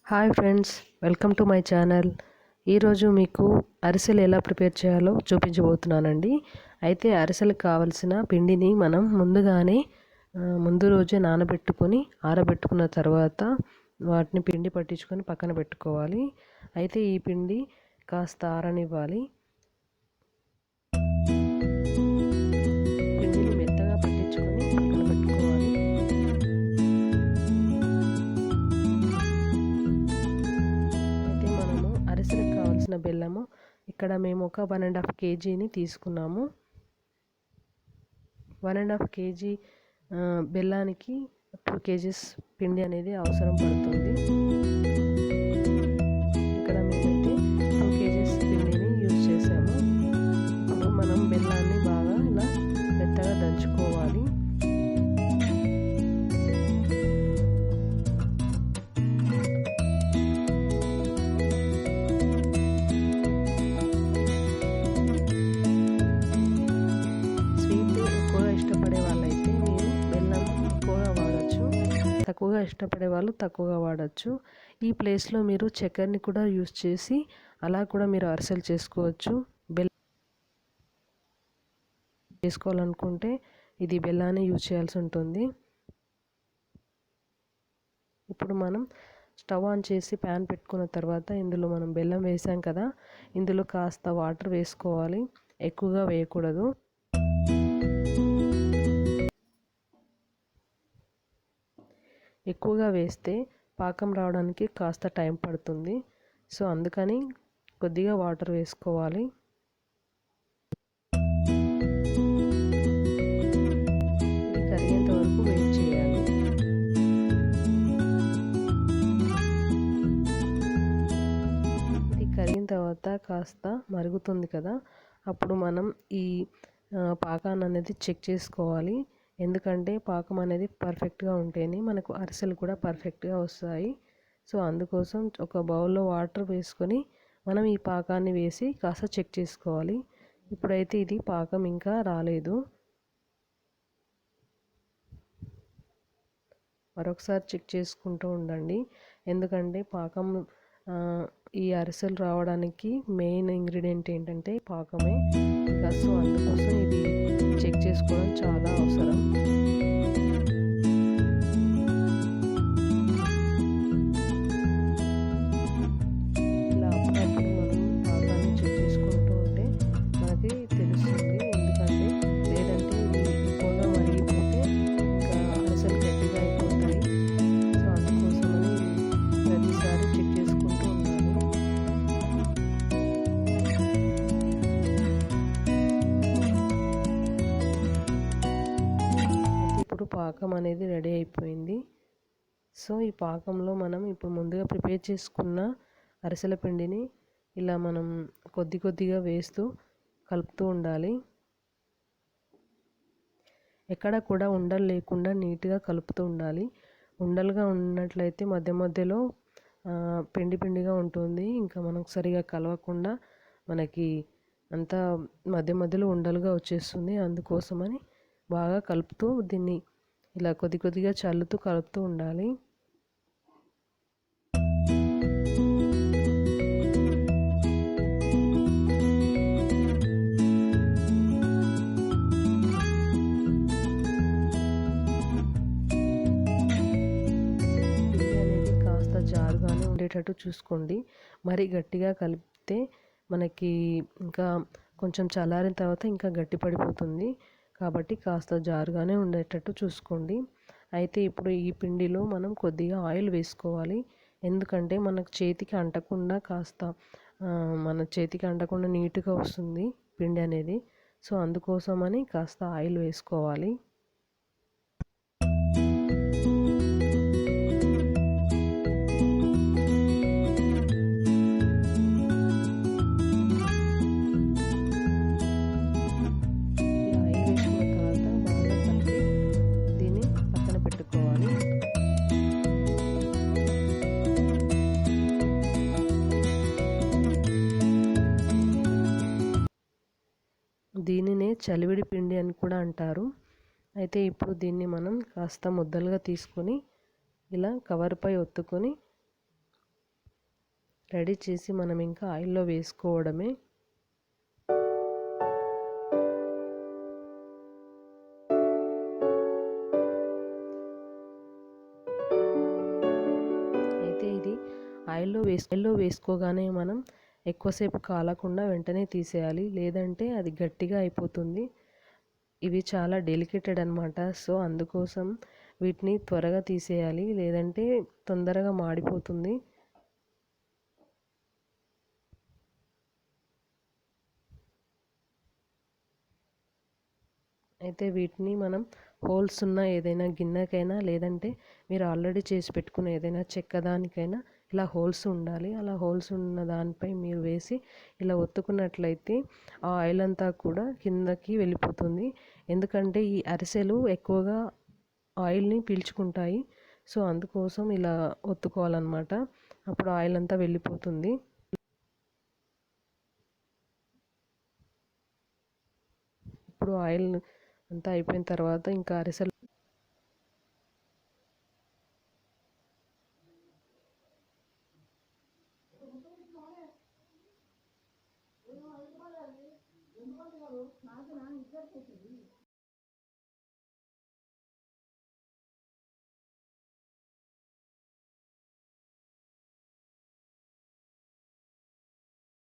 Hi friends, welcome to my channel. ఈరోజు మీకు అరిసెలు ఎలా ప్రిపేర్ చేయాలో చూపించబోతున్నానండి. అయితే అరిసెలకు కావలసిన పిండిని మనం ముందుగానే ముందు రోజే నానబెట్టుకొని ఆరబెట్టుకున్న తర్వాత వాటిని పిండి పట్టించుకొని పక్కన పెట్టుకోవాలి. అయితే ఈ పిండి కాస్త ఆరనివ్వాలి. పిండిని మెత్తగా పట్టించుకొని పక్కన పెట్టుకోవాలి. అయితే మనము అరిసెలకు కావాల్సిన బెల్లము ఇక్కడ మేము ఒక 1.5 kgని తీసుకున్నాము. 1.5 kg బెల్లానికి 2 kgs పిండి అనేది అవసరం పడుతుంది. ఇక్కడ మేమైతే 2 kgs పిండిని యూజ్ చేసాము. ఇప్పుడు మనం బెల్లాన్ని బాగా ఇలా మెత్తగా దంచుకోవాలి. తక్కువగా ఇష్టపడే వాళ్ళు తక్కువగా వాడచ్చు. ఈ ప్లేస్లో మీరు చక్కెరని కూడా యూస్ చేసి అలా కూడా మీరు అరిసెలు చేసుకోవచ్చు. చేసుకోవాలనుకుంటే ఇది బెల్లాన్ని యూజ్ చేయాల్సి ఉంటుంది. ఇప్పుడు మనం స్టవ్ ఆన్ చేసి ప్యాన్ పెట్టుకున్న తర్వాత ఇందులో మనం బెల్లం వేసాం కదా, ఇందులో కాస్త వాటర్ వేసుకోవాలి. ఎక్కువగా వేయకూడదు. ఎక్కువగా వేస్తే పాకం రావడానికి కాస్త టైం పడుతుంది. సో అందుకని కొద్దిగా వాటర్ వేసుకోవాలి. ఇది కరిగేంత వరకు వెయిట్ చేయాలి. ఇది కరిగిన తర్వాత కాస్త మరుగుతుంది కదా, అప్పుడు మనం ఈ పాకాన్ని అనేది చెక్ చేసుకోవాలి. ఎందుకంటే పాకం అనేది పర్ఫెక్ట్గా ఉంటేనే మనకు అరిసెలు కూడా పర్ఫెక్ట్గా వస్తాయి. సో అందుకోసం ఒక బౌల్లో వాటర్ వేసుకొని మనం ఈ పాకాన్ని వేసి కాస్త చెక్ చేసుకోవాలి. ఇప్పుడైతే ఇది పాకం ఇంకా రాలేదు. మరొకసారి చెక్ చేసుకుంటూ ఉండండి. ఎందుకంటే పాకం ఈ అరిసెలు రావడానికి మెయిన్ ఇంగ్రీడియంట్ ఏంటంటే పాకమే. ఇంకా సో అందుకోసం ఇది చెక్ చేసుకోవడం చాలా అవసరం. ఇలా అప్పుడప్పుడు మనం పాకాన్ని చెక్ చేసుకుంటూ ఉంటే మనకి తెలుస్తుంది. ఎందుకంటే లేదంటే ఇది ఎక్కువగా మరిగిపోతే ఇంకా అరిసెలు గట్టిగా అయిపోతాయి. సో అందుకోసమని ప్రతిసారి చెక్ చేసుకుంటూ ఉండాలి. ఇప్పుడు పాకం అనేది రెడీ అయిపోయింది. సో ఈ పాకంలో మనం ఇప్పుడు ముందుగా ప్రిపేర్ చేసుకున్న అరిసెల పిండిని ఇలా మనం కొద్దిగా వేస్తూ కలుపుతూ ఉండాలి. ఎక్కడ కూడా ఉండలు లేకుండా నీట్గా కలుపుతూ ఉండాలి. ఉండలుగా ఉన్నట్లయితే మధ్య మధ్యలో పిండిగా ఉంటుంది. ఇంకా మనకు సరిగా కలవకుండా మనకి అంతా మధ్య మధ్యలో ఉండలుగా వచ్చేస్తుంది. అందుకోసమని బాగా కలుపుతూ దీన్ని ఇలా కొద్దిగా చల్లుతూ కలుపుతూ ఉండాలి. పిండి అనేది కాస్త జారుగానే ఉండేటట్టు చూసుకోండి. మరీ గట్టిగా కలిపితే మనకి ఇంకా కొంచెం చల్లారిన తర్వాత ఇంకా గట్టి పడిపోతుంది. కాబట్టి కాస్త జారుగానే ఉండేటట్టు చూసుకోండి. అయితే ఇప్పుడు ఈ పిండిలో మనం కొద్దిగా ఆయిల్ వేసుకోవాలి. ఎందుకంటే మనకు చేతికి అంటకుండా మన చేతికి అంటకుండా నీట్గా వస్తుంది పిండి అనేది. సో అందుకోసమని కాస్త ఆయిల్ వేసుకోవాలి. దీనినే చలివిడి పిండి అని కూడా అంటారు. అయితే ఇప్పుడు దీన్ని మనం కాస్త ముద్దలుగా తీసుకొని ఇలా కవర్పై ఒత్తుకొని రెడీ చేసి మనం ఇంకా ఆయిల్లో వేసుకోవడమే. అయితే ఇది ఆయిల్లో వేసుకోగానే మనం ఎక్కువసేపు కాలకుండా వెంటనే తీసేయాలి, లేదంటే అది గట్టిగా అయిపోతుంది. ఇవి చాలా డెలికేటెడ్ అనమాట. సో అందుకోసం వీటిని త్వరగా తీసేయాలి, లేదంటే తొందరగా మాడిపోతుంది. అయితే వీటిని మనం హోల్స్ ఉన్న ఏదైనా గిన్నెకైనా, లేదంటే మీరు ఆల్రెడీ చేసి పెట్టుకున్న ఏదైనా చెక్కదానికైనా ఇలా హోల్స్ ఉండాలి. అలా హోల్స్ ఉన్న దానిపై మీరు వేసి ఇలా ఒత్తుకున్నట్లయితే ఆ ఆయిల్ అంతా కూడా కిందకి వెళ్ళిపోతుంది. ఎందుకంటే ఈ అరిసెలు ఎక్కువగా ఆయిల్ని పీల్చుకుంటాయి. సో అందుకోసం ఇలా ఒత్తుకోవాలన్నమాట. అప్పుడు ఆయిల్ అంతా వెళ్ళిపోతుంది. ఇప్పుడు ఆయిల్ అంతా అయిపోయిన తర్వాత ఇంకా అరిసెలు